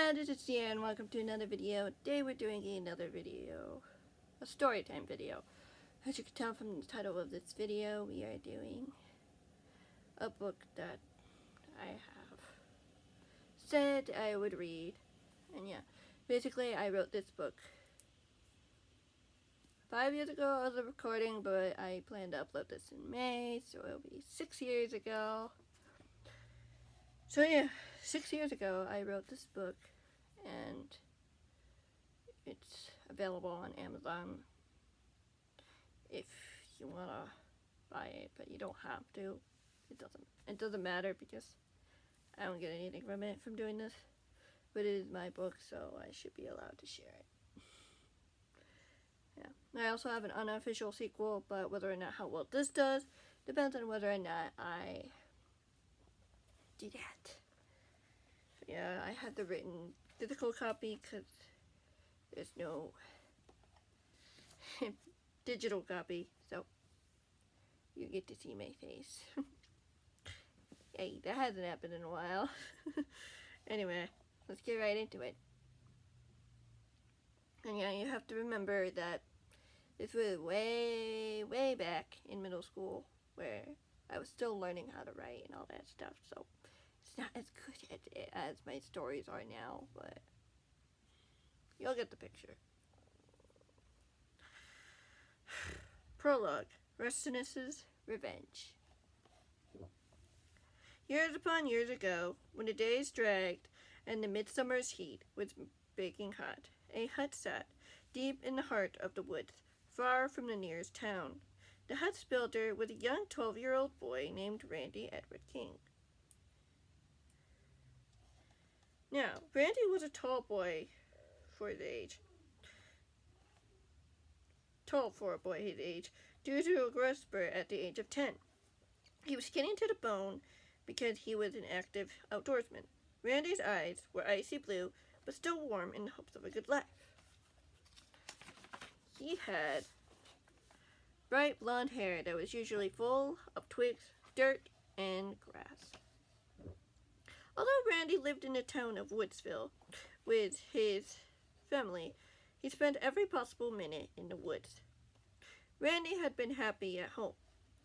And it is Deanne, welcome to another video. Today we're doing another video, a story time video. As you can tell from the title of this video, we are doing a book that I have said I would read. And yeah, basically I wrote this book 5 years ago as a recording, but I plan to upload this in May, so it'll be 6 years ago. So yeah, 6 years ago I wrote this book, and it's available on Amazon if you want to buy it, but you don't have to. It doesn't matter because I don't get anything from it from doing this, but it is my book, so I should be allowed to share it. Yeah, I also have an unofficial sequel, but whether or not how well this does depends on whether or not I do that. Yeah, I had the written physical copy because there's no digital copy, so you get to see my face. Hey, that hasn't happened in a while. Anyway, let's get right into it. And yeah, you have to remember that this was way, way back in middle school where I was still learning how to write and all that stuff, so it's not as good as my stories are now, but you'll get the picture. Prologue: Retsinis' Revenge. Years upon years ago, when the days dragged and the midsummer's heat was baking hot, a hut sat deep in the heart of the woods, far from the nearest town. The hut's builder was a young 12-year-old boy named Randy Edward King. Now, Randy was a tall boy for his age. Tall for a boy his age, due to a growth spurt at the age of 10. He was skinny to the bone because he was an active outdoorsman. Randy's eyes were icy blue, but still warm in the hopes of a good life. He had bright blonde hair that was usually full of twigs, dirt, and grass. Although Randy lived in the town of Woodsville with his family, he spent every possible minute in the woods. Randy had been happy at home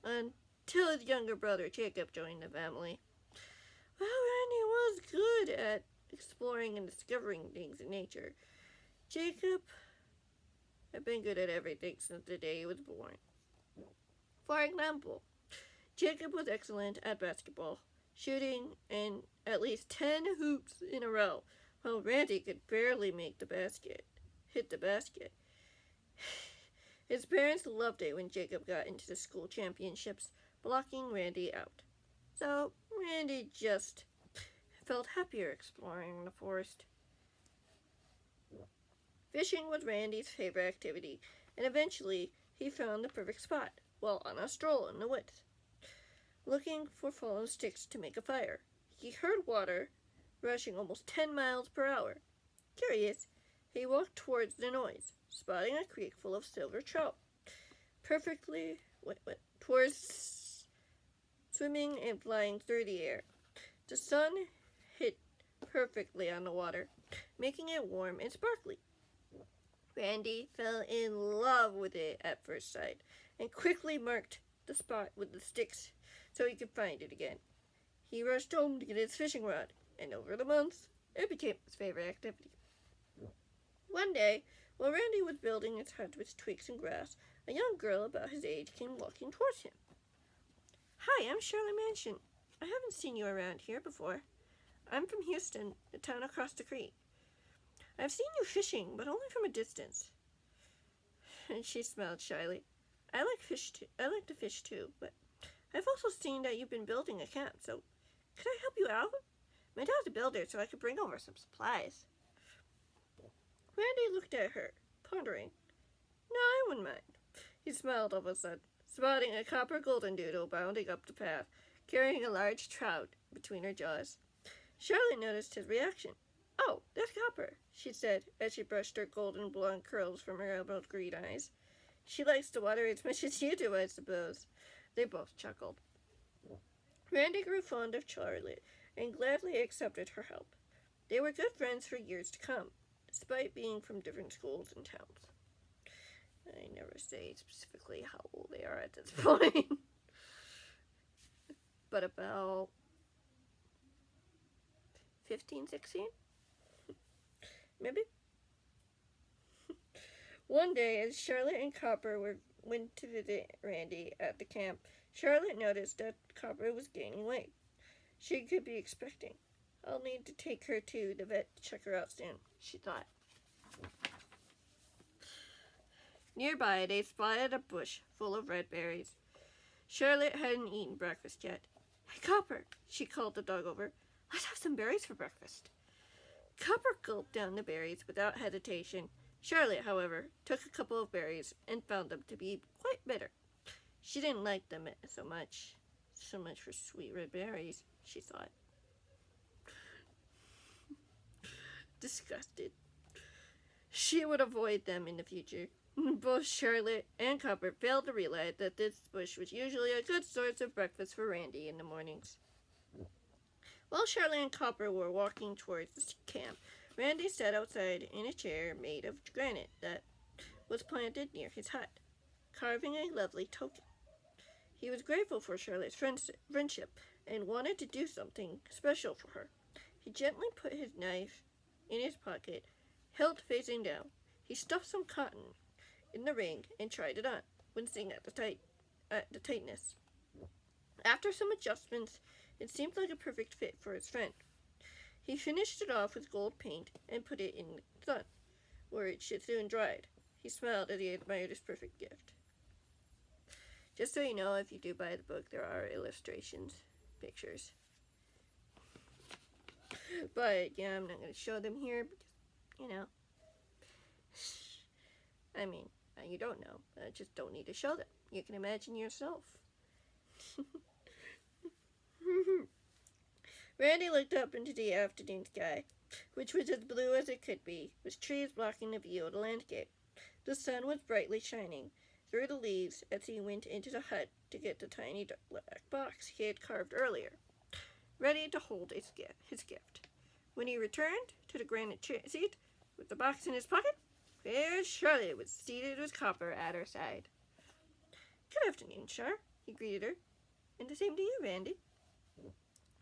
until his younger brother Jacob joined the family. Well, Randy was good at exploring and discovering things in nature. Jacob had been good at everything since the day he was born. For example, Jacob was excellent at basketball, shooting in at least 10 hoops in a row, while Randy could barely hit the basket. His parents loved it when Jacob got into the school championships, blocking Randy out. So Randy just felt happier exploring the forest. Fishing was Randy's favorite activity, and eventually he found the perfect spot while on a stroll in the woods. Looking for fallen sticks to make a fire, he heard water rushing almost 10 miles per hour. Curious, he walked towards the noise, spotting a creek full of silver trout, towards swimming and flying through the air. The sun hit perfectly on the water, making it warm and sparkly. Randy fell in love with it at first sight, and quickly marked the spot with the sticks so he could find it again. He rushed home to get his fishing rod, and over the months, it became his favorite activity. One day, while Randy was building his hut with twigs and grass, a young girl about his age came walking towards him. "Hi, I'm Shirley Mansion. I haven't seen you around here before. I'm from Houston, the town across the creek. I've seen you fishing, but only from a distance." And she smiled shyly. I like to fish too, but I've also seen that you've been building a camp, so could I help you out? My dad's a builder, so I could bring over some supplies." Randy looked at her, pondering. "No, I wouldn't mind." He smiled all of a sudden, spotting a copper golden doodle bounding up the path, carrying a large trout between her jaws. Shirley noticed his reaction. "Oh, that's Copper," she said as she brushed her golden blonde curls from her emerald green eyes. "She likes the water as much as you do, I suppose." They both chuckled. Randy grew fond of Charlotte and gladly accepted her help. They were good friends for years to come, despite being from different schools and towns. I never say specifically how old they are at this point. But about 15, 16? Maybe? One day, as Charlotte and Copper went to visit Randy at the camp, Charlotte noticed that Copper was gaining weight. She could be expecting. I'll need to take her to the vet to check her out soon, she thought. Nearby, they spotted a bush full of red berries. Charlotte hadn't eaten breakfast yet. Hey, Copper, she called the dog over. Let's have some berries for breakfast. Copper gulped down the berries without hesitation. Charlotte, however, took a couple of berries and found them to be quite bitter. She didn't like them so much. So much for sweet red berries, she thought. Disgusted, she would avoid them in the future. Both Charlotte and Copper failed to realize that this bush was usually a good source of breakfast for Randy in the mornings. While Charlotte and Copper were walking towards the camp, Randy sat outside in a chair made of granite that was planted near his hut, carving a lovely token. He was grateful for Charlotte's friendship and wanted to do something special for her. He gently put his knife in his pocket, hilt facing down. He stuffed some cotton in the ring and tried it on, wincing at the tightness. After some adjustments, it seemed like a perfect fit for his friend. He finished it off with gold paint and put it in the sun, where it soon dried. He smiled as he admired his perfect gift. Just so you know, if you do buy the book, there are illustrations, pictures. But, yeah, I'm not going to show them here because, I mean, you don't know. I just don't need to show them. You can imagine yourself. Randy looked up into the afternoon sky, which was as blue as it could be, with trees blocking the view of the landscape. The sun was brightly shining through the leaves as he went into the hut to get the tiny black box he had carved earlier, ready to hold his gift. When he returned to the granite seat with the box in his pocket, there Charlotte was seated with Copper at her side. Good afternoon, Char, he greeted her. And the same to you, Randy.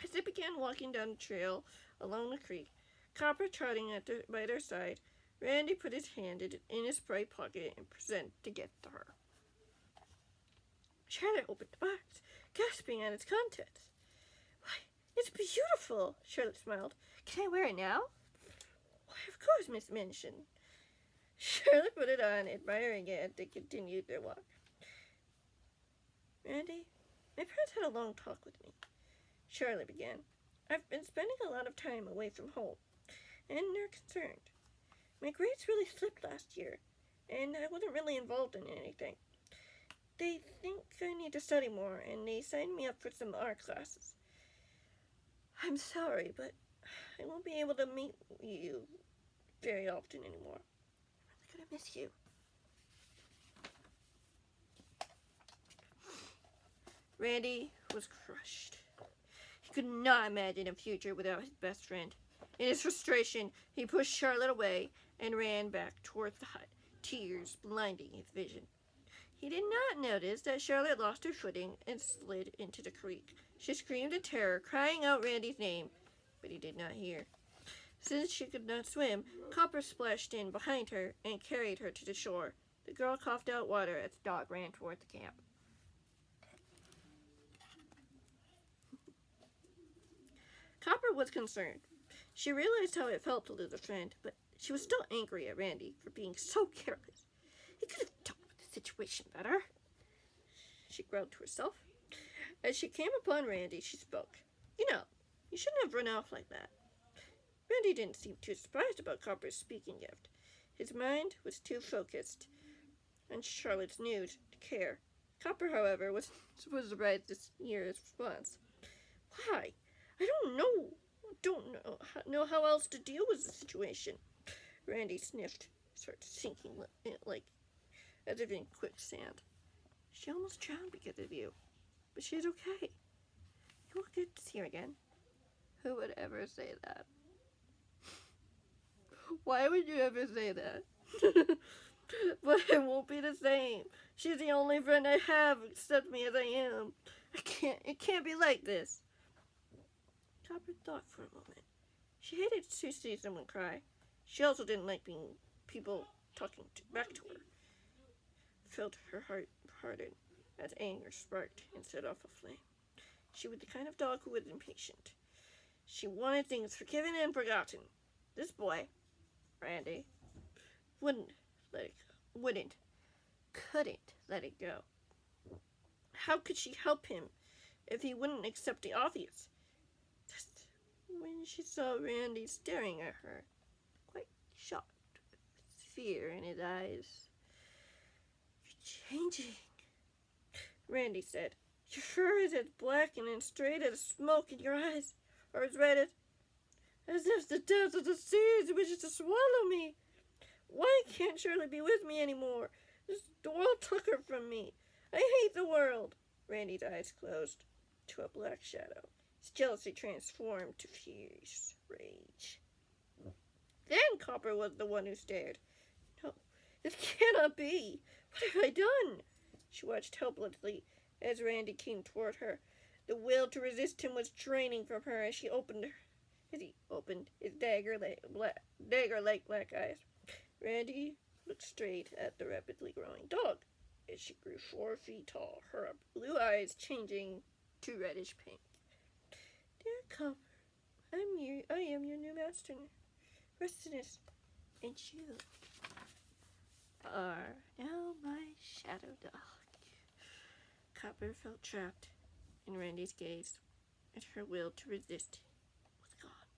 As they began walking down the trail along the creek, Copper trotting by their side, Randy put his hand in his bright pocket and presented the gift to her. Charlotte opened the box, gasping at its contents. Why, it's beautiful, Charlotte smiled. Can I wear it now? Why, of course, Miss Minchin. Charlotte put it on, admiring it as they continued their walk. Randy, my parents had a long talk with me. Charlotte began. I've been spending a lot of time away from home, and they're concerned. My grades really slipped last year, and I wasn't really involved in anything. They think I need to study more, and they signed me up for some art classes. I'm sorry, but I won't be able to meet you very often anymore. I'm really gonna miss you. Randy was crushed. He could not imagine a future without his best friend. In his frustration, he pushed Charlotte away and ran back towards the hut, tears blinding his vision. He did not notice that Charlotte lost her footing and slid into the creek. She screamed in terror, crying out Randy's name, but he did not hear. Since she could not swim, Copper splashed in behind her and carried her to the shore. The girl coughed out water as the dog ran toward the camp. Copper was concerned. She realized how it felt to lose a friend, but she was still angry at Randy for being so careless. He could have dealt with the situation better, she growled to herself. As she came upon Randy, she spoke. You shouldn't have run off like that. Randy didn't seem too surprised about Copper's speaking gift. His mind was too focused on Charlotte's news to care. Copper, however, was surprised to hear his response. Why? I don't know how else to deal with the situation. Randy sniffed, started sinking like as if in quicksand. She almost drowned because of you, but she's okay. You will get to see her again. Who would ever say that? Why would you ever say that? But it won't be the same. She's the only friend I have. Accept me as I am. It can't be like this. Copper thought for a moment. She hated to see someone cry. She also didn't like being people talking back to her. Felt her heart harden as anger sparked and set off a flame. She was the kind of dog who was impatient. She wanted things forgiven and forgotten. This boy, Randy, couldn't let it go. How could she help him if he wouldn't accept the obvious? Just when she saw Randy staring at her, quite shocked with fear in his eyes. "You're changing," Randy said. "Your fur is as black and as straight as smoke, and your eyes are as red as if the depths of the seas wishes to swallow me. Why can't Shirley be with me anymore? This world took her from me. I hate the world." Randy's eyes closed to a black shadow. His jealousy transformed to fierce rage. Then Copper was the one who stared. "No, it cannot be. What have I done?" She watched helplessly as Randy came toward her. The will to resist him was draining from her as he opened his dagger-like black eyes. Randy looked straight at the rapidly growing dog as she grew 4 feet tall, her blue eyes changing to reddish pink. "Dear Copper, I am your new master, Retsinis, and you are now my shadow dog." Copper felt trapped in Randy's gaze, and her will to resist was gone.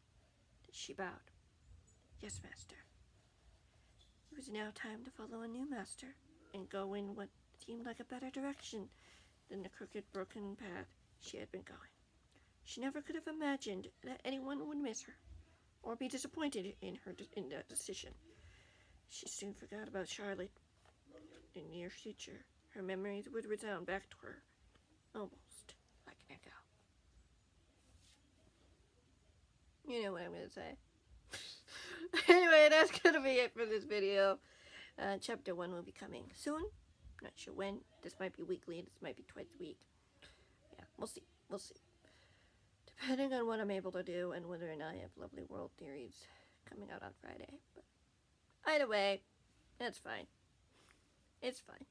She bowed. "Yes, master." It was now time to follow a new master and go in what seemed like a better direction than the crooked, broken path she had been going. She never could have imagined that anyone would miss her or be disappointed in that decision. She soon forgot about Charlotte. In the near future, her memories would resound back to her, almost like an echo. You know what I'm going to say. Anyway, that's going to be it for this video. Chapter 1 will be coming soon. Not sure when. This might be weekly. This might be twice a week. Yeah, we'll see. We'll see. Depending on what I'm able to do and whether or not I have Lovely World Theories coming out on Friday. But either way, that's fine. It's fine.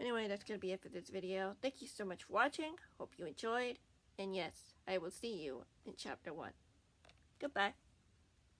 Anyway, that's going to be it for this video. Thank you so much for watching. Hope you enjoyed. And yes, I will see you in Chapter 1. Goodbye.